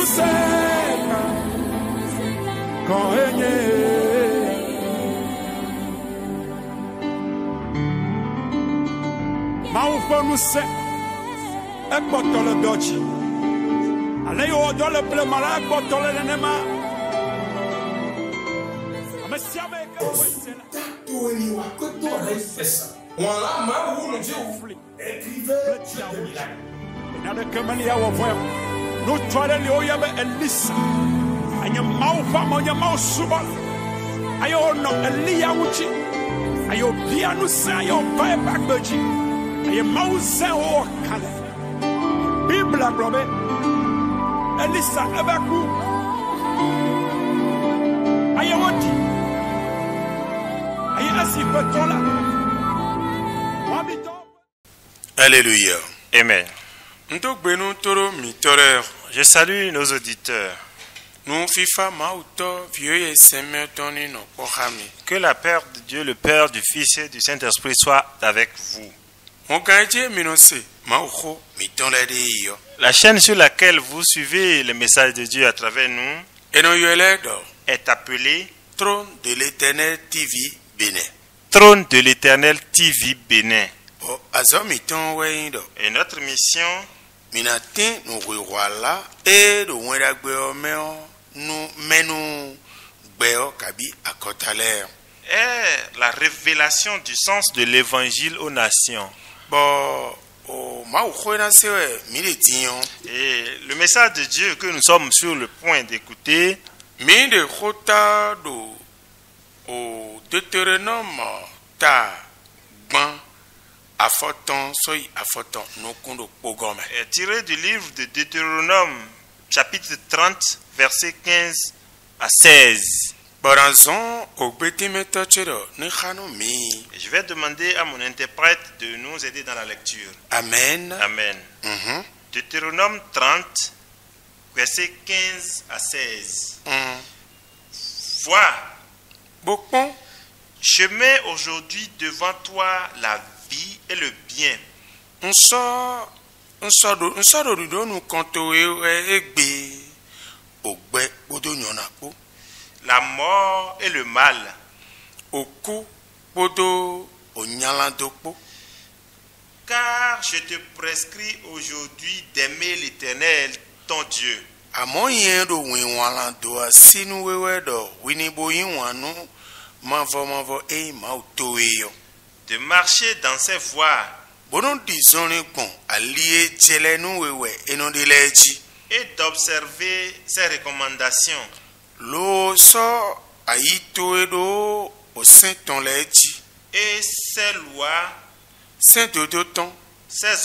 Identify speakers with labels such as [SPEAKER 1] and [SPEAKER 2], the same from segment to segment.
[SPEAKER 1] nous sait quand Maufo nous sait et botto le doci. Allez au do le ple mala botto le nema. Amesiame ka wesela.
[SPEAKER 2] Toi wa ko to re fessa. Wala ma wu no je ufli. Écrivez
[SPEAKER 1] na de kamalia wo voya. No twale le oyabe elisa. Anya maufa monya mausuba. Ayo no elia wuchi. Ayo bia no sa ayo vai back beji. Ayo mause o kale. Bible brobe. Elisa ebaku. Ayo woti. Ayo asipetola.
[SPEAKER 2] Alléluia.
[SPEAKER 3] Amen. Je salue nos auditeurs. Que la paix de Dieu, le Père, du Fils et du Saint-Esprit soit avec vous. La chaîne sur laquelle vous suivez le message de Dieu à travers nous est appelée
[SPEAKER 2] Trône de l'Éternel TV Bénin.
[SPEAKER 3] Trône de l'Éternel TV Bénin.
[SPEAKER 2] Et
[SPEAKER 3] notre mission est la révélation du sens de l'évangile aux nations. Et le message de Dieu que nous sommes sur le point d'écouter est tiré du livre de Deutéronome, chapitre 30, versets 15 à 16. Et je vais demander à mon interprète de nous aider dans la lecture.
[SPEAKER 2] Amen.
[SPEAKER 3] Amen. Deutéronome 30, versets 15 à 16. Vois, je mets aujourd'hui devant toi la vie et le bien. La mort et le mal. Car je te prescris aujourd'hui d'aimer l'Éternel, ton Dieu. De marcher dans ses voies et d'observer ses recommandations et ses lois, ses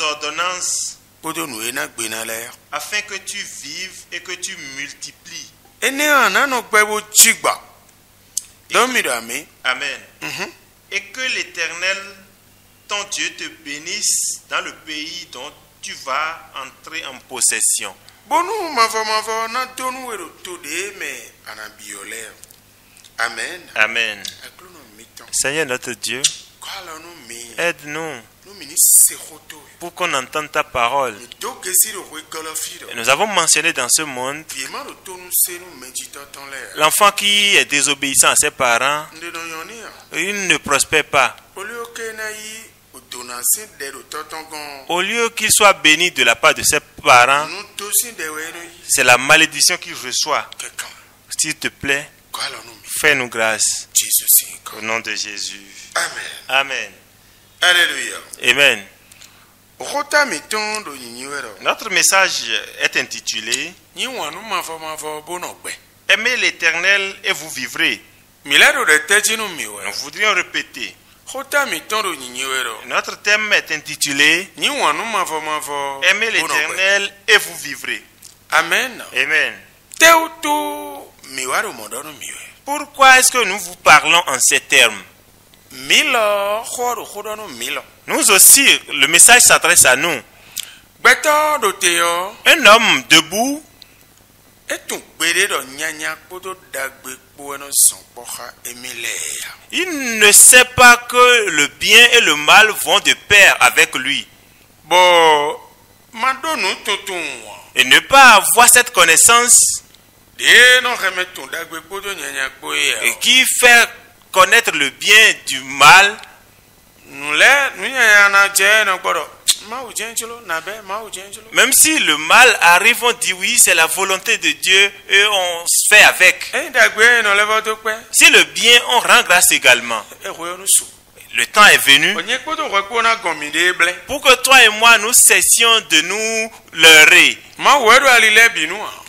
[SPEAKER 3] ordonnances, afin que tu vives et que tu multiplies. Amen. Et que l'Éternel, ton Dieu, te bénisse dans le pays dont tu vas entrer en possession.
[SPEAKER 2] Amen.
[SPEAKER 3] Amen. Seigneur notre Dieu, aide-nous pour qu'on entende ta parole. Nous avons mentionné dans ce monde l'enfant qui est désobéissant à ses parents, il ne prospère pas. Au lieu qu'il soit béni de la part de ses parents, c'est la malédiction qu'il reçoit. S'il te plaît, fais-nous grâce. Au nom de Jésus.
[SPEAKER 2] Amen.
[SPEAKER 3] Amen.
[SPEAKER 2] Alléluia.
[SPEAKER 3] Amen. Notre message est intitulé Aimez l'Éternel et vous vivrez. Nous voudrions répéter. Notre thème est intitulé Aimez l'Éternel et vous vivrez.
[SPEAKER 2] Amen.
[SPEAKER 3] Amen. Pourquoi est-ce que nous vous parlons en ces termes? Nous aussi, le message s'adresse à nous. Un homme debout il ne sait pas que le bien et le mal vont de pair avec lui. Et ne pas avoir cette connaissance
[SPEAKER 2] et
[SPEAKER 3] qui fait connaître le bien du mal. Même si le mal arrive, on dit oui, c'est la volonté de Dieu et on se fait avec. Si le bien, on rend grâce également. Le temps est venu pour que toi et moi nous cessions de nous leurrer.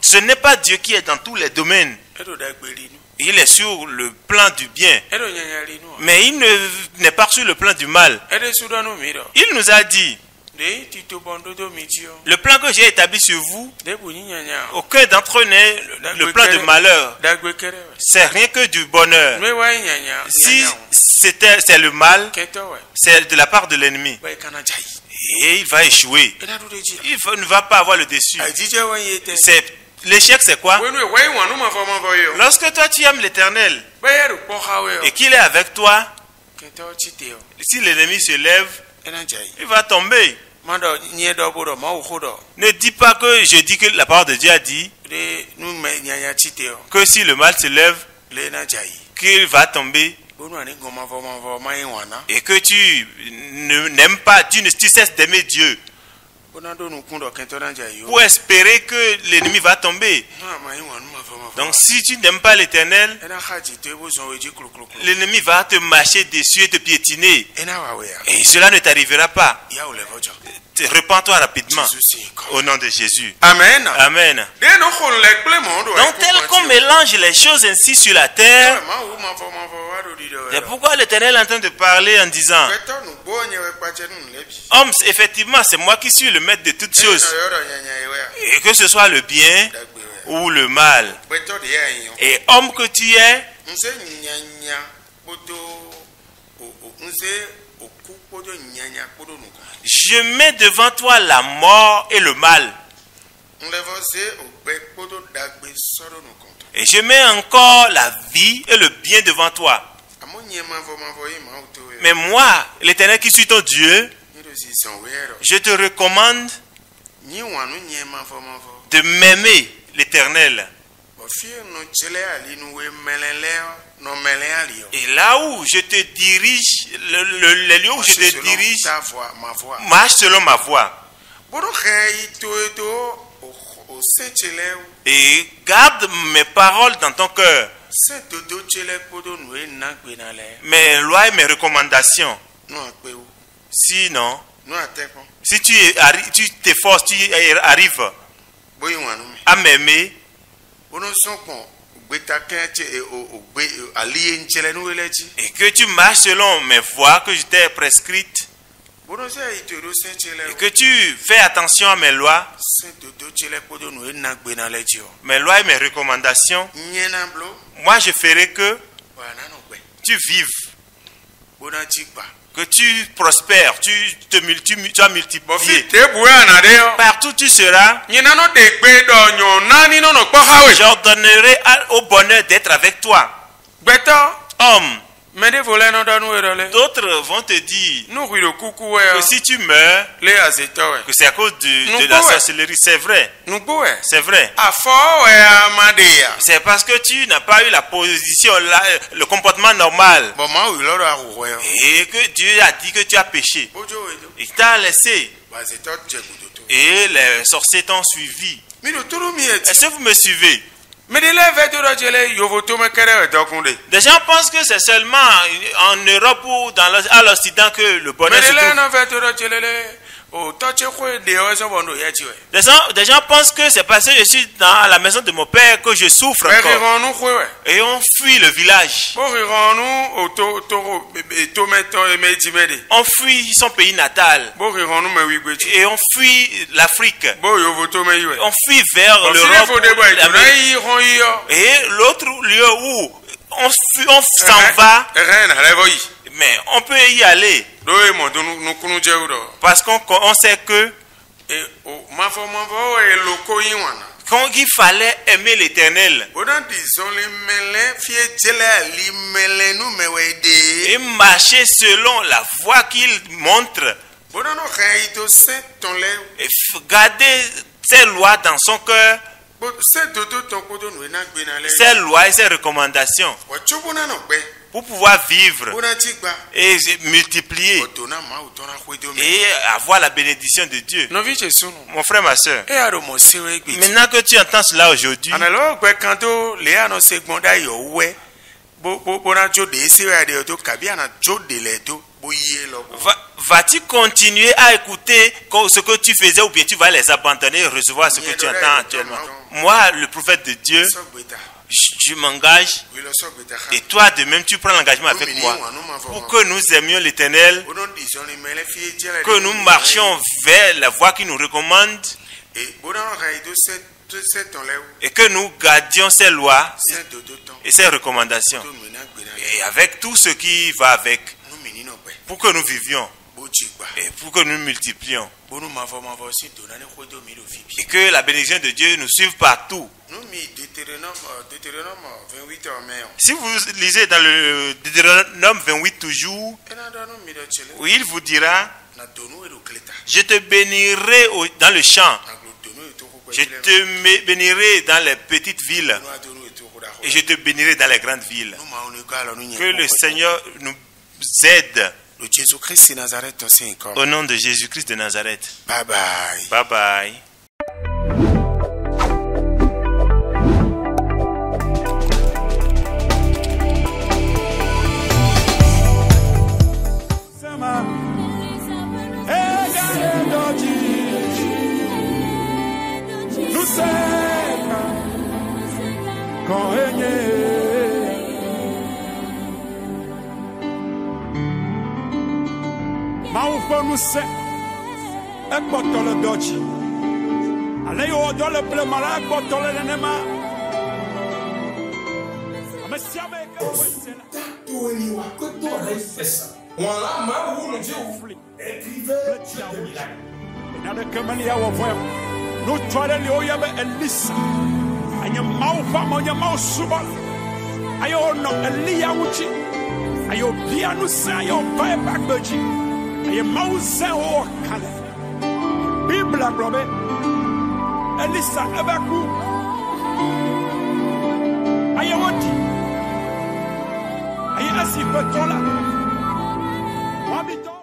[SPEAKER 3] Ce n'est pas Dieu qui est dans tous les domaines. Il est sur le plan du bien, mais il n'est pas sur le plan du mal. Il nous a dit, le plan que j'ai établi sur vous, aucun d'entre eux n'est le plan de malheur. C'est rien que du bonheur. Si c'est le mal, c'est de la part de l'ennemi. Et il va échouer. Il ne va pas avoir le dessus. L'échec, c'est quoi? Lorsque toi tu aimes l'Éternel et qu'il est avec toi, si l'ennemi se lève, il va tomber. Ne dis pas que je dis que la parole de Dieu a dit que si le mal se lève, qu'il va tomber et que tu n'aimes pas, tu cesses d'aimer Dieu pour espérer que l'ennemi va tomber. Donc si tu n'aimes pas l'Éternel, l'ennemi va te marcher dessus et te piétiner. Et cela ne t'arrivera pas. Repends-toi rapidement au nom de Jésus.
[SPEAKER 2] Amen.
[SPEAKER 3] Amen. Donc tel qu'on mélange les choses ainsi sur la terre, c'est pourquoi l'Éternel est en train de parler en disant, homme, effectivement, c'est moi qui suis le maître de toutes choses. Et que ce soit le bien ou le mal. Et homme que tu es, je mets devant toi la mort et le mal. Et je mets encore la vie et le bien devant toi. Mais moi, l'Éternel qui suis ton Dieu, je te recommande de m'aimer, l'Éternel. Et là où je te dirige, les lieux où je te dirige, marche selon ma voie. Et garde mes paroles dans ton cœur. Mes lois et mes recommandations. Sinon, si tu t'efforces, tu arrives à m'aimer, et que tu marches selon mes voies que je t'ai prescrites, et que tu fais attention à mes lois et mes recommandations, moi je ferai que tu vives, que tu prospères, tu as multiplié. Partout tu seras, j'ordonnerai au bonheur d'être avec toi. Homme, d'autres vont te dire que si tu meurs, que c'est à cause de la sorcellerie. C'est vrai. C'est vrai. C'est parce que tu n'as pas eu la position, le comportement normal. Et que Dieu a dit que tu as péché. Il t'a laissé. Et les sorciers t'ont suivi. Est-ce que vous me suivez? Des gens pensent que c'est seulement en Europe ou à l'Occident que le bonheur se trouve. Des gens pensent que c'est parce que je suis dans la maison de mon père que je souffre encore. Et on fuit le village. On fuit son pays natal. Et on fuit l'Afrique. On fuit vers l'Europe. Et l'autre lieu où on s'en va, mais on peut y aller. Parce qu'on sait que quand il fallait aimer l'Éternel et marcher selon la voie qu'il montre et garder ces lois dans son cœur, ces lois et ces recommandations, pour pouvoir vivre et multiplier et avoir la bénédiction de Dieu. Mon frère, ma soeur, maintenant que tu entends cela aujourd'hui, vas-tu continuer à écouter ce que tu faisais ou bien tu vas les abandonner et recevoir ce que tu entends actuellement? Moi, le prophète de Dieu, je m'engage et toi de même tu prends l'engagement avec moi pour que nous aimions l'Éternel, que nous marchions vers la voie qui nous recommande et que nous gardions ces lois et ces recommandations et avec tout ce qui va avec, pour que nous vivions et pour que nous multiplions et que la bénédiction de Dieu nous suive partout. Si vous lisez dans le Deutéronome 28 toujours, où il vous dira: je te bénirai dans le champ, je te bénirai dans les petites villes et je te bénirai dans les grandes villes. Que le Seigneur nous aide. Au nom de Jésus-Christ de Nazareth.
[SPEAKER 2] Bye bye.
[SPEAKER 3] Bye bye.
[SPEAKER 1] Nous c'est un bottle d'ochi. Allez au dans le bleu malade, bottle de nema. Aye mauze o kale Bible globe Elisa ebeku aye wodi aye asi petola wabito